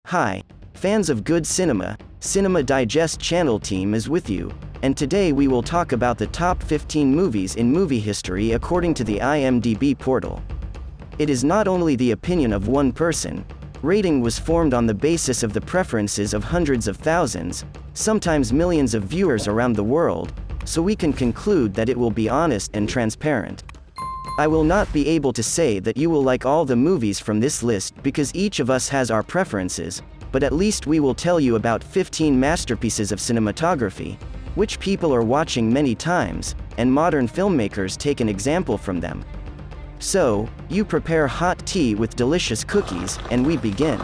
Hi, fans of good cinema, Cinema Digest channel team is with you, and today we will talk about the top 15 movies in movie history according to the IMDB portal. It is not only the opinion of one person, rating was formed on the basis of the preferences of hundreds of thousands, sometimes millions of viewers around the world, so we can conclude that it will be honest and transparent. I will not be able to say that you will like all the movies from this list because each of us has our preferences, but at least we will tell you about 15 masterpieces of cinematography, which people are watching many times, and modern filmmakers take an example from them. So, you prepare hot tea with delicious cookies, and we begin.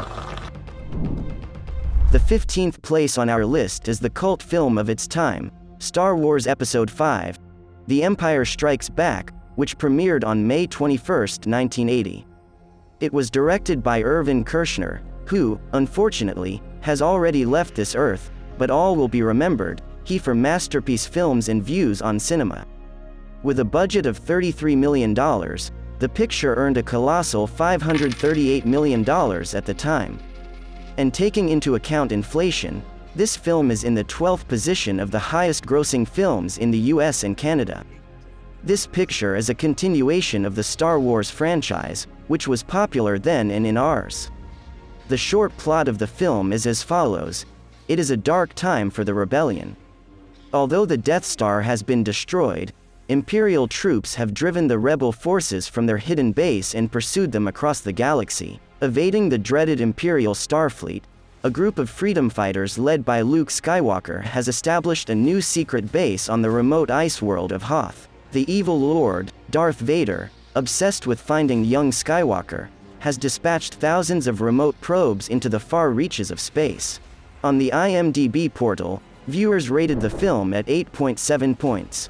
The 15th place on our list is the cult film of its time, Star Wars Episode V, The Empire Strikes Back, which premiered on May 21, 1980. It was directed by Irvin Kershner, who, unfortunately, has already left this earth, but all will be remembered, he for masterpiece films and views on cinema. With a budget of $33 million, the picture earned a colossal $538 million at the time. And taking into account inflation, this film is in the 12th position of the highest-grossing films in the US and Canada. This picture is a continuation of the Star Wars franchise, which was popular then and in ours. The short plot of the film is as follows. It is a dark time for the rebellion. Although the Death Star has been destroyed, Imperial troops have driven the rebel forces from their hidden base and pursued them across the galaxy. Evading the dreaded Imperial Starfleet, a group of freedom fighters led by Luke Skywalker has established a new secret base on the remote ice world of Hoth. The evil Lord, Darth Vader, obsessed with finding young Skywalker, has dispatched thousands of remote probes into the far reaches of space. On the IMDB portal, viewers rated the film at 8.7 points.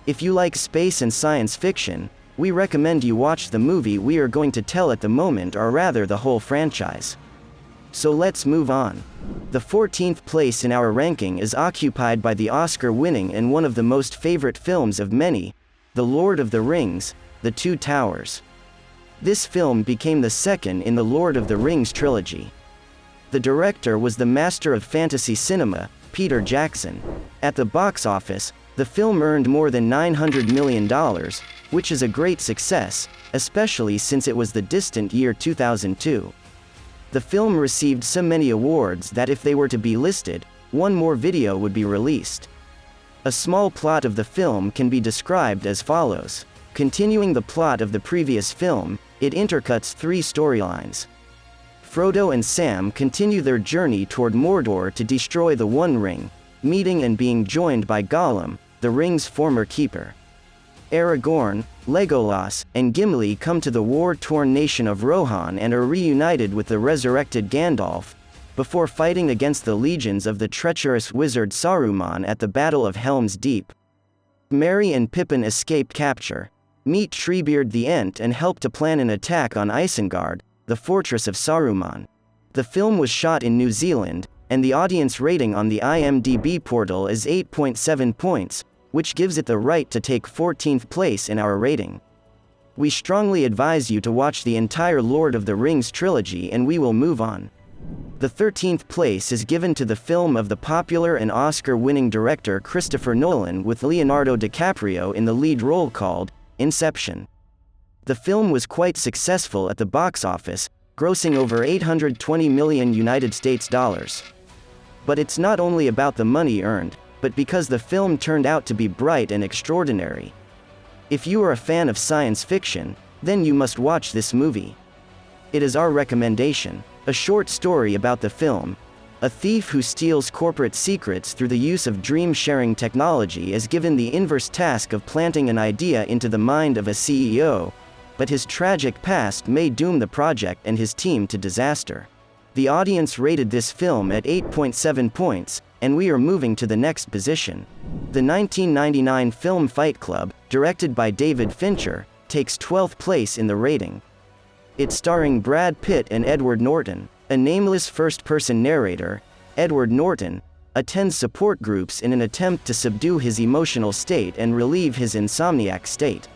If you like space and science fiction, we recommend you watch the movie we are going to tell at the moment, or rather the whole franchise. So let's move on. The 14th place in our ranking is occupied by the Oscar-winning and one of the most favorite films of many, The Lord of the Rings, The Two Towers. This film became the second in the Lord of the Rings trilogy. The director was the master of fantasy cinema, Peter Jackson. At the box office, the film earned more than $900 million, which is a great success, especially since it was the distant year 2002. The film received so many awards that if they were to be listed, one more video would be released. A small plot of the film can be described as follows. Continuing the plot of the previous film, it intercuts three storylines. Frodo and Sam continue their journey toward Mordor to destroy the One Ring, meeting and being joined by Gollum, the ring's former keeper. Aragorn, Legolas, and Gimli come to the war-torn nation of Rohan and are reunited with the resurrected Gandalf, before fighting against the legions of the treacherous wizard Saruman at the Battle of Helm's Deep. Merry and Pippin escape capture, meet Treebeard the Ent and help to plan an attack on Isengard, the fortress of Saruman. The film was shot in New Zealand, and the audience rating on the IMDB portal is 8.7 points, which gives it the right to take 14th place in our rating. We strongly advise you to watch the entire Lord of the Rings trilogy, and we will move on. The 13th place is given to the film of the popular and Oscar-winning director Christopher Nolan with Leonardo DiCaprio in the lead role called Inception. The film was quite successful at the box office, grossing over $820 million United States dollars. But it's not only about the money earned, but because the film turned out to be bright and extraordinary. If you are a fan of science fiction, then you must watch this movie. It is our recommendation. A short story about the film. A thief who steals corporate secrets through the use of dream-sharing technology is given the inverse task of planting an idea into the mind of a CEO, but his tragic past may doom the project and his team to disaster. The audience rated this film at 8.7 points, and we are moving to the next position. The 1999 film Fight Club, directed by David Fincher, takes 12th place in the rating. It's starring Brad Pitt and Edward Norton. A nameless first-person narrator, Edward Norton, attends support groups in an attempt to subdue his emotional state and relieve his insomniac state.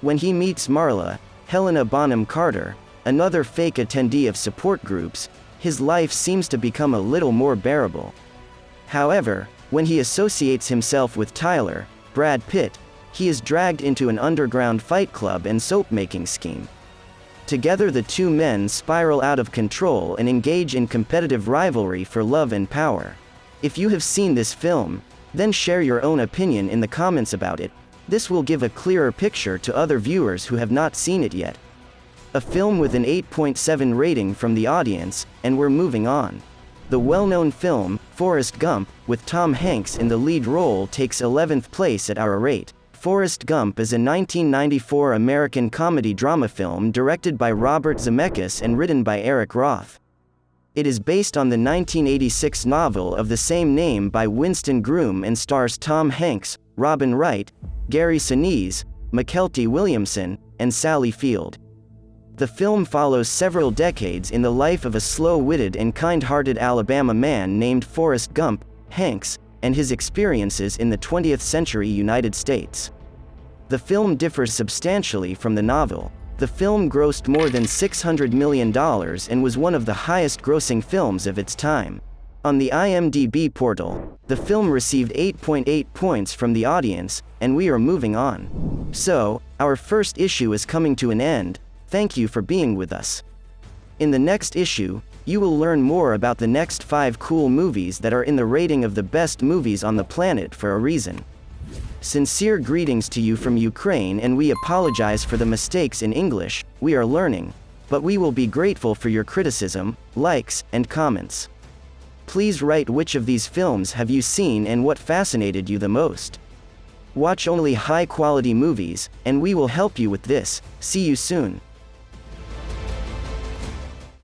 When he meets Marla, Helena Bonham Carter, another fake attendee of support groups, his life seems to become a little more bearable. However, when he associates himself with Tyler, Brad Pitt, he is dragged into an underground fight club and soap-making scheme. Together the two men spiral out of control and engage in competitive rivalry for love and power. If you have seen this film, then share your own opinion in the comments about it. This will give a clearer picture to other viewers who have not seen it yet. A film with an 8.7 rating from the audience, and we're moving on. The well-known film, Forrest Gump, with Tom Hanks in the lead role takes 11th place at our rate. Forrest Gump is a 1994 American comedy drama film directed by Robert Zemeckis and written by Eric Roth. It is based on the 1986 novel of the same name by Winston Groom and stars Tom Hanks, Robin Wright, Gary Sinise, Mykelti Williamson, and Sally Field. The film follows several decades in the life of a slow-witted and kind-hearted Alabama man named Forrest Gump, Hanks, and his experiences in the 20th century United States. The film differs substantially from the novel. The film grossed more than $600 million and was one of the highest-grossing films of its time. On the IMDB portal, the film received 8.8 points from the audience, and we are moving on. So, our first issue is coming to an end. Thank you for being with us. In the next issue, you will learn more about the next 5 cool movies that are in the rating of the best movies on the planet for a reason. Sincere greetings to you from Ukraine, and we apologize for the mistakes in English. We are learning, but we will be grateful for your criticism, likes, and comments. Please write which of these films have you seen and what fascinated you the most. Watch only high-quality movies, and we will help you with this. See you soon.